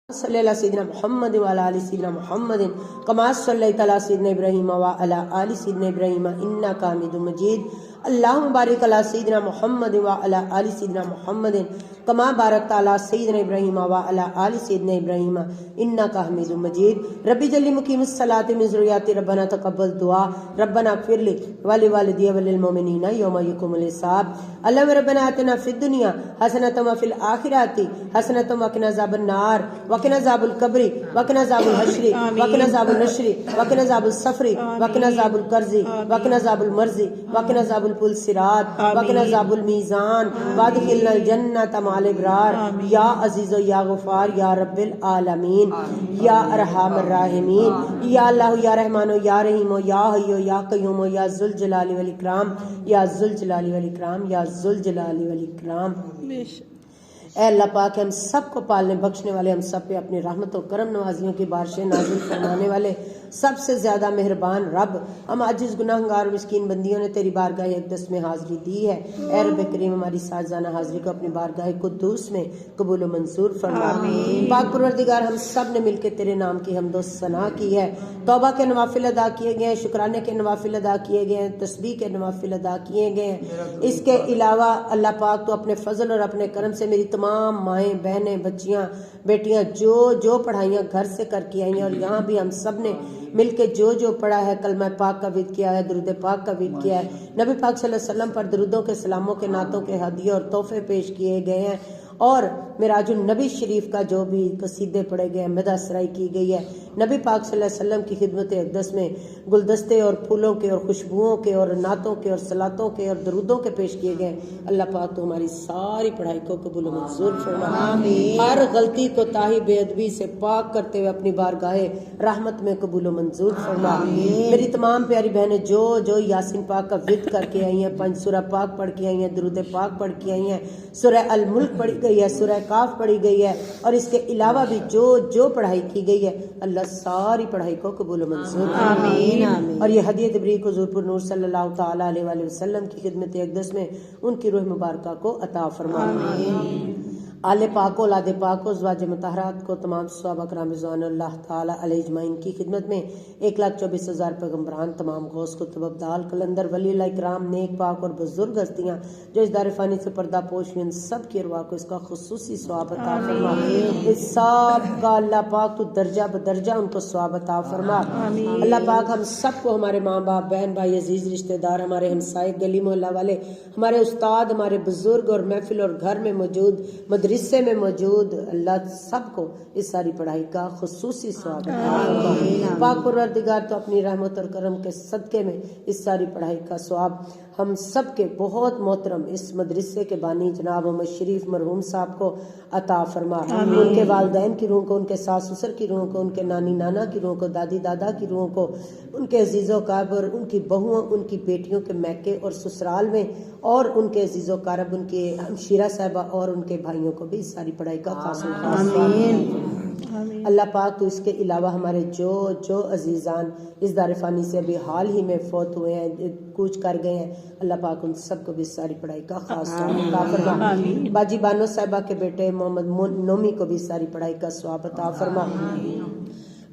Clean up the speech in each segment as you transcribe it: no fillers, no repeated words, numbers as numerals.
صلی اللہ سیدنا محمد وعلی آل سیدنا محمد کما صلیت علی سیدنا ابراہیم وعلی آل سیدنا ابراہیم انک حمید مجید اللہم بارک علی سیدنا محمد وعلی آل سیدنا محمد کما بارکت علی سیدنا ابراہیم وعلی آل سیدنا ابراہیم انک حمید مجید ربی جل مقیم الصلاۃ من ذریاتی ربنا تقبل دعا ربنا اغفر لی ولوالدی وللمؤمنین یوم یقوم الحساب اللہم ربنا آتنا فی الدنیا حسنۃ وفی الآخرۃ حسنۃ وقنا عذاب النار وقنا عذاب القبر وقنا عذاب الحشر وقنا عذاب النشر وقنا عذاب السفر وقنا عذاب القرض وقنا عذاب المرض وقنا عذاب الصراط وقنا عذاب المیزان وادخلنا الجنۃ مع الابرار یا عزیز و یا غفار یا رب العالمین یا ارحم الراحمین یا اللہ یا رحمان و یا رحیم و یا حی و یا قیوم و یا ذوالجلال والاکرام یا ذوالجلال والاکرام یا ذوالجلال والاکرام۔ اے اللہ پاک ہم سب کو پالنے بخشنے والے، ہم سب پہ اپنی رحمت و کرم نوازیوں کی بارشیں نازل فرمانے والے سب سے زیادہ مہربان رب، ہم عاجز گناہگار اور مسکین بندیوں نے تیری بارگاہ اقدس میں حاضری دی ہے۔ اے رب کریم ہماری سازانہ حاضری کو اپنی بارگاہ قدوس میں قبول و منظور فرما۔ پاک پروردگار ہم سب نے مل کے تیرے نام کی حمد و ثنا کی ہے، توبہ کے نوافل ادا کیے گئے ہیں، شکرانے کے نوافل ادا کیے گئے ہیں، تسبیح کے نوافل ادا کیے گئے ہیں۔ اس کے علاوہ اللہ پاک تو اپنے فضل اور اپنے کرم سے میری تمام مائیں بہنیں بچیاں بیٹیاں جو پڑھائیاں گھر سے کر کے آئی ہیں، اور یہاں بھی ہم سب نے مل کے جو پڑھا ہے، کلمہ پاک کا ورد کیا ہے، درود پاک کا ورد کیا ہے، نبی پاک صلی اللہ علیہ وسلم پر درودوں کے سلاموں کے نعتوں کے ہدیے اور تحفے پیش کیے گئے ہیں، اور معراج النبی شریف کا جو بھی قصیدے پڑھے گئے ہیں، مدح سرائی کی گئی ہے، نبی پاک صلی اللہ علیہ وسلم کی خدمت اقدس میں گلدستے اور پھولوں کے اور خوشبوؤں کے اور نعتوں کے اور صلاتوں کے اور درودوں کے پیش کیے گئے ہیں۔ اللہ پاک تو ہماری ساری پڑھائی کو قبول و منظور فرما، ہر غلطی کو تاہی بے ادبی سے پاک کرتے ہوئے اپنی بارگاہ رحمت میں قبول و منظور فرما۔ میری تمام پیاری بہنیں جو یاسین پاک کا ورد کر کے آئی ہیں، پنج سورہ پاک پڑھ کے آئی ہیں، درود پاک پڑھ کے آئی ہیں، سورہ الملک پڑھی گئی ہے، سورہ کاف پڑھی گئی ہے، اور اس کے علاوہ بھی جو پڑھائی کی گئی ہے، اللہ ساری پڑھائی کو قبول و منظور آمین۔ اور یہ ہدیہ تبریک حضور پر نور صلی اللہ تعالی علیہ وآلہ وسلم کی خدمت اقدس میں ان کی روح مبارکہ کو عطا فرما۔ آل پاک و اولاد پاک و ازواج مطہرات کو تمام صحابہ کرام رضوان اللہ تعالی علیہ اجمعین کی خدمت میں 1,24,000 پیغمبران، تمام غوث کتب ابدال قلندر ولی اللہ اکرام نیک پاک اور بزرگ ہستیاں جو اس دار فانی سے پردہ پوش ہوئی، ان سب کی ارواح کو اس کا خصوصی ثواب عطا فرما۔ اس سب کا اللہ پاک تو درجہ بدرجہ ان کو ثواب عطا فرما۔ اللہ پاک ہم سب کو، ہمارے ماں باپ بہن بھائی عزیز رشتہ دار، ہمارے ہمسائے گلی محلہ والے، ہمارے استاد، ہمارے بزرگ اور محفل اور گھر میں موجود مدرسے میں موجود، اللہ سب کو اس ساری پڑھائی کا خصوصی ثواب عطا فرما۔ پاک پروردگار تو اپنی رحمت اور کرم کے صدقے میں اس ساری پڑھائی کا ثواب ہم سب کے بہت محترم اس مدرسے کے بانی جناب محمد شریف مرحوم صاحب کو عطا فرما۔ ان کے والدین کی روح کو، ان کے ساس سسر کی روح کو، ان کے نانی نانا کی روح کو، دادی دادا کی روح کو، ان کے عزیز و قابر، ان کی بہوؤں، ان کی بیٹیوں کے میکے اور سسرال میں، اور ان کے عزیز و قارب، ان کے ہمشیرہ صاحبہ اور ان کے بھائیوں کو بھی اس ساری پڑھائی کا خاص اللہ پاک تو اس کے علاوہ ہمارے جو عزیزان اس دار فانی سے ابھی حال ہی میں فوت ہوئے ہیں، کوچ کر گئے ہیں، اللہ پاک ان سب کو بھی اس ساری پڑھائی کا خاص عطا فرما۔ باجی بانو صاحبہ کے بیٹے محمد نومی کو بھی اس ساری پڑھائی کا ثواب عطا فرما۔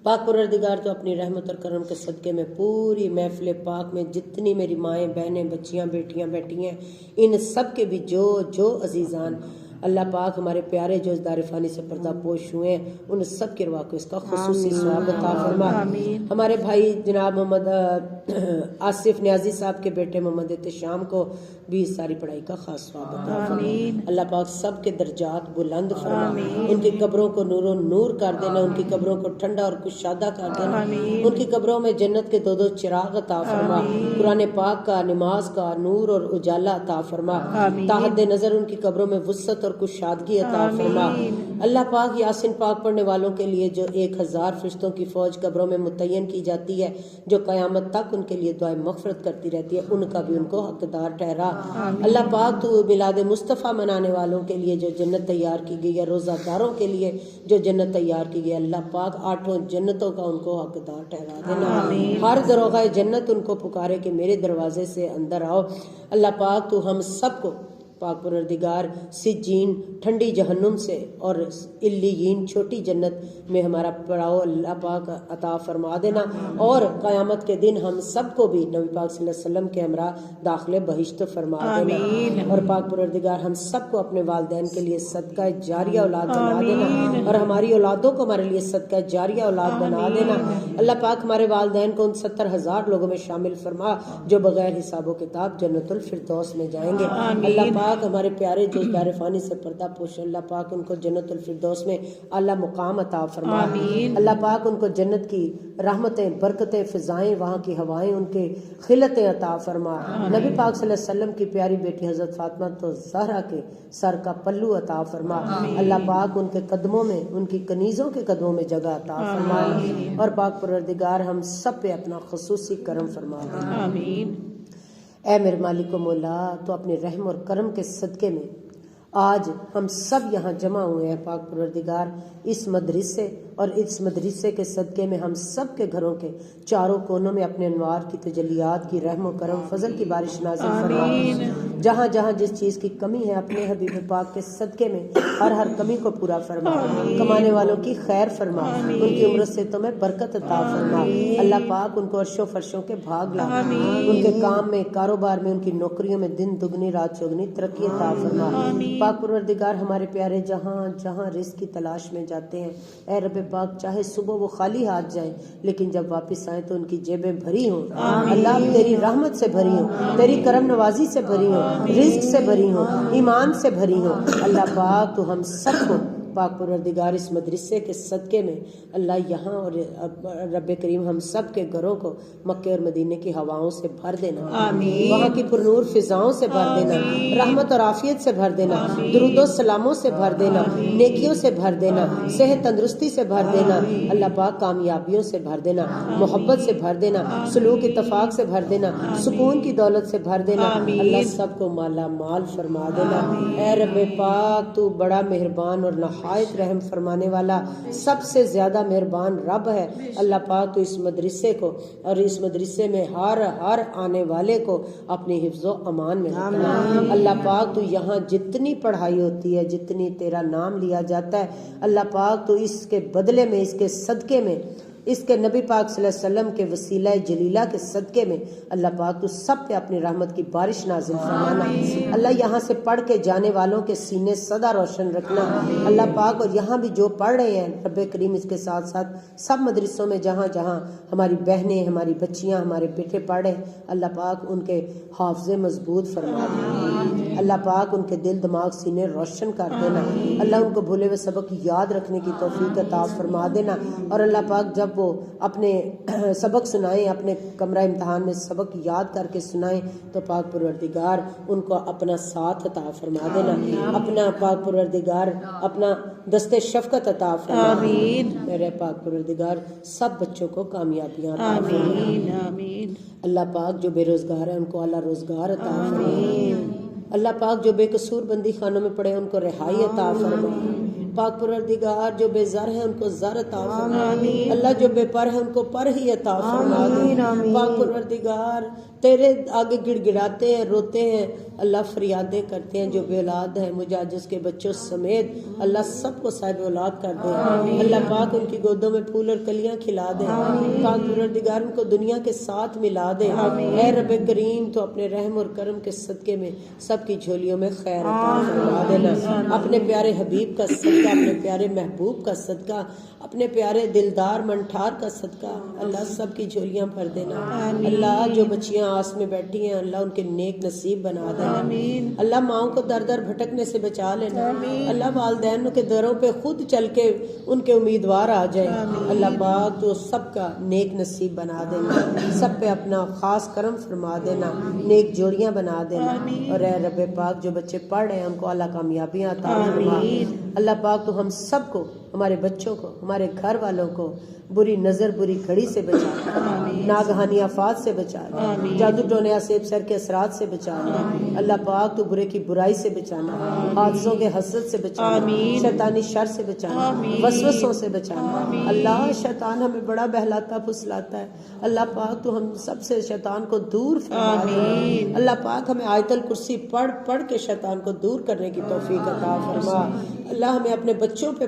پاک پروردگار تو اپنی رحمت اور کرم کے صدقے میں پوری محفل پاک میں جتنی میری مائیں بہنیں بچیاں بیٹیاں بیٹھی ہیں، ان سب کے بھی جو عزیزان اللہ پاک ہمارے پیارے جو اس دار فانی سے پردہ پوش ہوئے ہیں، ان سب کے ارواح کو اس کا خصوصی ثواب عطا فرما۔ ہمارے بھائی جناب محمد آصف نیازی صاحب کے بیٹے محمد احتشام کو بھی اس ساری پڑھائی کا خاص ثواب عطا فرما۔ اللہ پاک سب کے درجات بلند فرما، ان کی قبروں کو نور و نور کر دینا، ان کی قبروں کو ٹھنڈا اور کشادہ کر دینا، ان کی قبروں میں جنت کے دو چراغ عطا فرما، قرآن پاک کا، نماز کا نور اور اجالا عطا فرما، تحت نظر ان کی قبروں میں وسعت اور کشادگی عطا فرما۔ اللہ پاک یاسین پاک پڑھنے والوں کے لیے جو 1000 فرشتوں کی فوج قبروں میں متعین کی جاتی ہے، جو قیامت تک ان کے لیے دعائیں مغفرت کرتی رہتی ہے، ان کا بھی ان کو حقدار ٹھہرا۔ اللہ پاک تو میلاد مصطفیٰ منانے والوں کے لیے جو جنت تیار کی گئی ہے، روزہ داروں کے لیے جو جنت تیار کی گئی ہے، اللہ پاک 8 جنتوں کا ان کو حقدار ٹھہرا دینا۔ ہر دروغہ جنت ان کو پکارے کہ میرے دروازے سے اندر آؤ۔ اللہ پاک تو ہم سب کو پاک پروردگار سجین ٹھنڈی جہنم سے اور علیین چھوٹی جنت میں ہمارا پڑاؤ اللہ پاک عطا فرما دینا، اور قیامت کے دن ہم سب کو بھی نبی پاک صلی اللہ علیہ وسلم کے ہمراہ داخل بہشت فرما دینا، اور پاک پروردگار ہم سب کو اپنے والدین کے لیے صدقہ جاریہ اولاد بنا دینا، اور ہماری اولادوں کو ہمارے لیے صدقہ جاریہ اولاد بنا دینا۔ اللہ پاک ہمارے والدین کو ان 70,000 لوگوں میں شامل فرما جو بغیر حساب و کتاب جنت الفردوس میں جائیں گے۔ اللہ پاک ہمارے پیارے جو دار فانی سے پردہ پوش، اللہ پاک ان کو جنت الفردوس میں اعلیٰ مقام عطا فرما۔ اللہ پاک ان کو جنت کی رحمتیں، برکتیں، فضائیں، وہاں کی ہوائیں، ان کے خلتیں عطا فرما۔ نبی پاک صلی اللہ علیہ وسلم کی پیاری بیٹی حضرت فاطمہ تو زہرا کے سر کا پلو عطا فرما۔ اللہ پاک ان کے قدموں میں، ان کی کنیزوں کے قدموں میں جگہ عطا فرما، اور پاک پروردگار ہم سب پہ اپنا خصوصی کرم فرما دے۔ آمین۔ اے میرے مالک و مولا، تو اپنے رحم اور کرم کے صدقے میں آج ہم سب یہاں جمع ہوئے ہیں پاک پروردگار، اس مدرسے اور اس مدرسے کے صدقے میں ہم سب کے گھروں کے چاروں کونوں میں اپنے انوار کی تجلیات کی رحم و کرم فضل کی بارش نازل فرما۔ جہاں جہاں جس چیز کی کمی ہے اپنے حبیب پاک کے صدقے میں ہر کمی کو پورا فرما، کمانے والوں کی خیر فرما، ان کی عمر سے تمہیں برکت عطا فرما۔ اللہ پاک ان کو عرشوں فرشوں کے بھاگ لا، ان کے کام میں، کاروبار میں، ان کی نوکریوں میں دن دگنی رات چوگنی ترقی عطا فرما۔ پاک پروردگار ہمارے پیارے جہاں جہاں رزق کی تلاش میں جاتے ہیں، اے رب پاک چاہے صبح وہ خالی ہاتھ جائیں لیکن جب واپس آئیں تو ان کی جیبیں بھری ہوں، اللہ تیری رحمت سے بھری ہوں، تیری کرم نوازی سے بھری ہوں، رزق سے بھری ہوں، ایمان سے بھری ہوں۔ اللہ پاک تو ہم سب کو پاک پروردگار اس مدرسے کے صدقے میں اللہ یہاں اور رب کریم ہم سب کے گھروں کو مکے اور مدینے کی ہواؤں سے بھر دینا، وہاں کی پرنور فضاؤں سے بھر دینا، رحمت اور عافیت سے بھر دینا، درود و سلاموں سے بھر دینا، نیکیوں سے بھر دینا، صحت تندرستی سے بھر دینا، اللہ پاک کامیابیوں سے بھر دینا، محبت سے بھر دینا، سلوک اتفاق سے بھر دینا، سکون کی دولت سے بھر دینا، اللہ سب کو مالا مال فرما دینا۔ اے رب پاک تو بڑا مہربان اور نہایت رحم فرمانے والا، سب سے زیادہ مہربان رب ہے۔ اللہ پاک تو اس مدرسے کو اور اس مدرسے میں ہر آنے والے کو اپنی حفظ و امان میں رکھنا۔ اللہ پاک تو یہاں جتنی پڑھائی ہوتی ہے، جتنی تیرا نام لیا جاتا ہے، اللہ پاک تو اس کے بدلے میں، اس کے صدقے میں، اس کے نبی پاک صلی اللہ علیہ وسلم کے وسیلہ جلیلہ کے صدقے میں اللہ پاک تو سب پہ اپنی رحمت کی بارش نازل فرمانا۔ اللہ یہاں سے پڑھ کے جانے والوں کے سینے سدا روشن رکھنا۔ اللہ پاک اور یہاں بھی جو پڑھ رہے ہیں رب کریم اس کے ساتھ ساتھ سب مدرسوں میں جہاں جہاں ہماری بہنیں، ہماری بچیاں، ہمارے بیٹے پڑھ رہے ہیں، اللہ پاک ان کے حافظے مضبوط فرما دینا۔ اللہ پاک ان کے دل دماغ سینے روشن کر دینا۔ اللہ ان کو بھولے ہوئے سبق یاد رکھنے کی توفیق عطا فرما دینا، اور اللہ پاک جب وہ اپنے سبق سنائیں، اپنے کمرہ امتحان میں سبق یاد کر کے سنائیں تو پاک پروردگار ان کو اپنا ساتھ عطا فرما دینا، اپنا پاک پروردگار اپنا دست شفقت عطا فرما۔ میرے پاک پروردگار سب بچوں کو کامیابیاں عطا فرما۔ اللہ پاک جو بے روزگار ہیں ان کو اعلیٰ روزگار عطا فرما۔ اللہ پاک جو بے قصور بندی خانوں میں پڑے ان کو رہائی عطا فرما۔ پاک پروردگار جو بے زر ہیں ان کو زر عطا فرما۔ اللہ جو بے پر ہیں ان کو پر ہی عطا فرما دے۔ پاک پروردگار تیرے آگے گڑ گڑاتے ہیں، روتے ہیں، اللہ فریادیں کرتے ہیں جو بے اولاد ہیں، مجاجز کے بچوں سمیت اللہ سب کو صاحب اولاد کر دے۔ اللہ پاک ان کی گودوں میں پھول اور کلیاں کھلا دے۔ پاک پروردگار ان کو دنیا کے ساتھ ملا دے۔ اے رب کریم تو اپنے رحم اور کرم کے صدقے میں سب کی جھولیوں میں خیر عطا فرما دینا۔ اپنے پیارے حبیب کا صدقہ، اپنے پیارے محبوب کا صدقہ، اپنے پیارے دلدار منٹھار کا صدقہ اللہ سب کی جھولیاں بھر دینا۔ اللہ جو بچیاں آس میں بیٹھی ہیں اللہ ان کے نیک نصیب بنا دینا۔ اللہ ماؤں کو در در بھٹکنے سے بچا لینا۔ اللہ والدین کے دروں پہ خود چل کے ان کے امیدوار آ جائیں۔ اللہ پاک تو سب کا نیک نصیب بنا دینا، سب پہ اپنا خاص کرم فرما دینا، نیک جوڑیاں بنا دینا۔ اور اے رب پاک جو بچے پڑھ رہے ہیں ان کو اللہ کامیابیاں عطا فرما۔ اللہ پاک تو ہم سب کو، ہمارے بچوں کو، ہمارے گھر والوں کو بری نظر، بری گھڑی سے بچا لے، ناگہانی آفات سے بچا لے، جادو ٹونے اسیب سر کے اثرات سے بچا لے، اللہ پاک تو برے کی برائی سے بچانا، حادثوں کے حسد سے بچانا، شیطانی شر سے بچانا، وسوسوں سے بچانا۔ اللہ شیطان ہمیں بڑا بہلاتا پھسلاتا ہے، اللہ پاک تو ہم سب سے شیطان کو دور فرما دے۔ اللہ پاک ہمیں آیت الکرسی پڑھ پڑھ کے شیطان کو دور کرنے کی توفیق عطا فرما۔ اللہ ہمیں اپنے بچوں پہ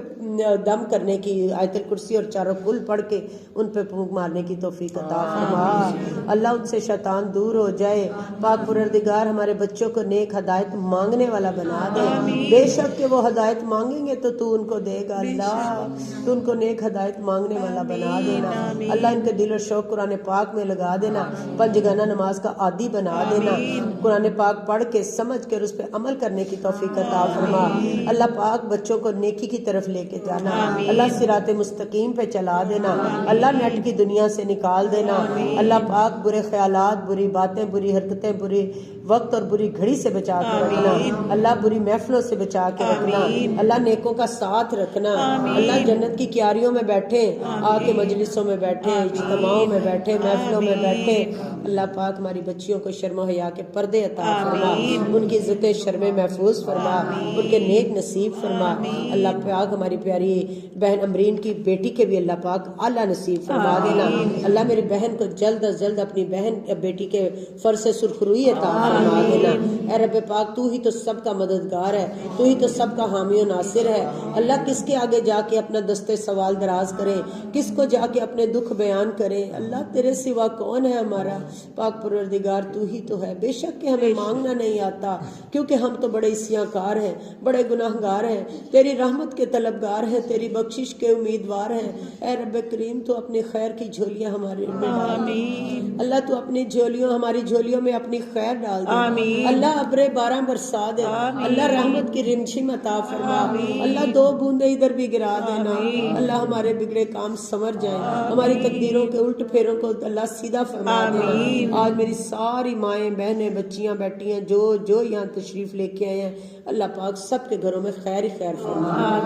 دم کرنے کی، آیت الکرسی اور چاروں کل پڑھ کے ان پہ پھونک مارنے کی توفیق عطا فرما۔ اللہ ان سے شیطان دور ہو جائے۔ پاک پروردگار ہمارے بچوں کو نیک ہدایت مانگنے والا بنا دے، بے شک کہ وہ ہدایت مانگیں گے تو ان کو دے گا۔ اللہ تو ان کو نیک ہدایت مانگنے والا بنا دینا۔ اللہ ان کے دل و شوق قرآن پاک میں لگا دینا، پنجگانہ نماز کا عادی بنا دینا، قرآن پاک پڑھ کے سمجھ کر اس پہ عمل کرنے کی توفیق عطا فرما۔ اللہ پاک بچوں کو نیکی کی طرف لے کے جانا، اللہ صراط مستقیم پہ چلا دینا، اللہ نیٹ کی دنیا سے نکال دینا، اللہ پاک برے خیالات، بری باتیں، بری حرکتیں، بری وقت اور بری گھڑی سے بچا کے رکھنا، اللہ بری محفلوں سے بچا کے رکھنا، اللہ نیکوں کا ساتھ رکھنا، اللہ جنت کی کیاریوں میں بیٹھے، آ کے مجلسوں میں بیٹھے، اجتماعوں میں بیٹھے، محفلوں میں بیٹھے۔ اللہ پاک ہماری بچیوں کو شرم و حیا کے پردے عطا فرما، ان کی عزت شرمیں محفوظ فرما، ان کے نیک نصیب فرما۔ اللہ پاک ہماری پیاری بہن امرین کی بیٹی کے بھی اللہ پاک اعلیٰ نصیب فرما دینا۔ اللہ میری بہن کو جلد از جلد اپنی بہن بیٹی کے فرض سے سرخروئی عطا فرما دینا۔ اے رب پاک تو ہی تو سب کا مددگار ہے، تو ہی تو سب کا حامی و ناصر ہے۔ اللہ کس کے آگے جا کے اپنا دستے سوال دراز کرے، کس کو جا کے اپنے دکھ بیان کرے؟ اللہ تیرے سوا کون ہے ہمارا؟ پاک پروردگار تو ہی تو ہے۔ بے شک کہ ہمیں مانگنا نہیں آتا، کیونکہ ہم تو بڑے عصیاں کار ہیں، بڑے گناہ گار ہیں، تیری رحمت کے طلبگار ہیں، تیری بخشش کے امیدوار ہیں۔ اے رب کریم تو اپنی خیر کی جھولیاں ہمارے میں ڈال دے۔ اللہ تو اپنی جھولیوں، ہماری جھولیوں میں اپنی خیر ڈال دے۔ اللہ ابرے بارہ برسا دے، اللہ رحمت کی رمشم عطا فرما، اللہ دو بوندیں ادھر بھی گرا دینا، اللہ ہمارے بگڑے کام سنور جائیں، ہماری تقدیروں کے الٹ پھیروں کو اللہ سیدھا فرما دینا۔ آج میری ساری مائیں، بہنیں، بچیاں، بیٹیاں جو یہاں تشریف لے کے آئے ہیں، اللہ پاک سب کے گھروں میں خیر ہی خیر فرما۔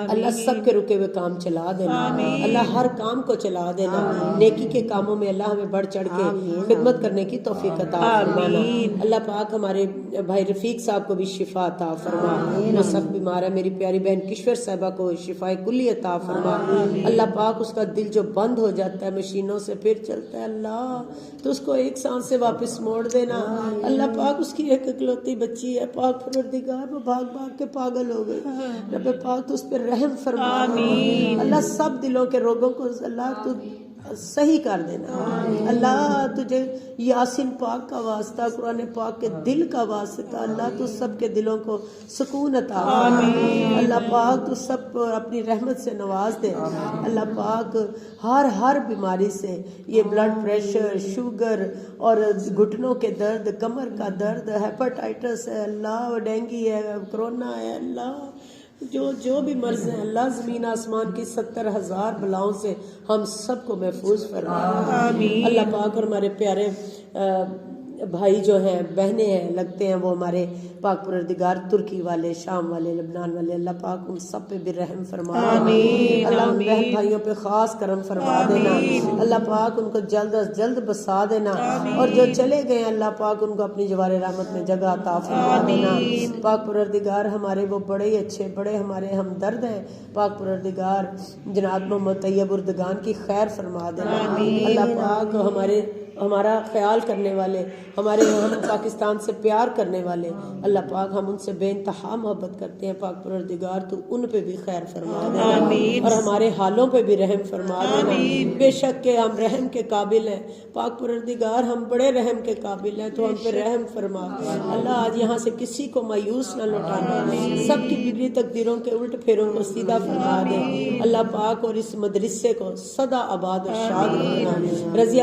اللہ سب کے رکے ہوئے کام چلا دینا، اللہ ہر کام کو چلا دینا، نیکی کے کاموں میں اللہ ہمیں بڑھ چڑھ کے خدمت کرنے کی توفیق عطا فرمانا۔ اللہ پاک ہمارے بھائی رفیق صاحب کو بھی شفا عطا فرما، وہ سخت بیمار ہے، میری پیاری بہن کشور صاحبہ کو شفا کلی عطا فرما۔ اللہ پاک اس کا دل جو بند ہو جاتا ہے مشینوں سے پھر چلتا ہے، اللہ تو اس کو ایک سانس سے واپس موڑ دینا۔ اللہ پاک اس کی ایک اکلوتی بچی ہے، پاک پروردگار وہ بھاگ بھاگ کے پاگل ہو گئی، رب پاک تو اس پہ رحم فرما۔ اللہ سب دلوں کے روگوں کو اللہ تو صحیح کر دینا۔ اللہ تجھے یاسین پاک کا واسطہ، قرآن پاک کے دل کا واسطہ، اللہ تو سب کے دلوں کو سکون عطا فرما۔ اللہ پاک تو سب کو اپنی رحمت سے نواز دے۔ اللہ پاک ہر بیماری سے، یہ بلڈ پریشر، شوگر اور گھٹنوں کے درد، کمر کا درد، ہیپاٹائٹس ہے، اللہ ڈینگی ہے، کرونا ہے، اللہ جو بھی مرض ہیں، اللہ زمین آسمان کی 70,000 بلاؤں سے ہم سب کو محفوظ فرما۔ اللہ پاک اور ہمارے پیارے بھائی جو ہیں، بہنیں ہیں، لگتے ہیں وہ ہمارے پاک پروردگار ترکی والے، شام والے، لبنان والے، اللہ پاک ان سب پہ بھی رحم فرما دینا۔ اللہ ان بہن بھائیوں پہ خاص کرم فرما دینا۔ اللہ پاک ان کو جلد از جلد بسا دینا، اور جو چلے گئے اللہ پاک ان کو اپنی جوار رحمت میں جگہ عطا فرما دینا۔ پاک پروردگار ہمارے وہ بڑے ہی اچھے، بڑے ہمارے ہمدرد ہیں، پاک پروردگار جناب محمد طیب اردگان کی خیر فرما دینا۔ اللہ پاک ہمارا خیال کرنے والے، ہم پاکستان سے پیار کرنے والے، اللہ پاک ہم ان سے بے انتہا محبت کرتے ہیں، پاک پروردگار تو ان پہ بھی خیر فرما دینا، اور ہمارے حالوں پہ بھی رحم فرما دینا۔ بے شک کہ ہم رحم کے قابل ہیں، پاک پروردگار ہم بڑے رحم کے قابل ہیں، تو ہم پہ رحم فرما۔ اللہ آج یہاں سے کسی کو مایوس نہ لوٹانا، سب کی بگڑی تقدیروں کے الٹ پھیروں کو سیدھا فرما دے۔ اللہ پاک اور اس مدرسے کو سدا آباد اور شاد رکھنا، رضیہ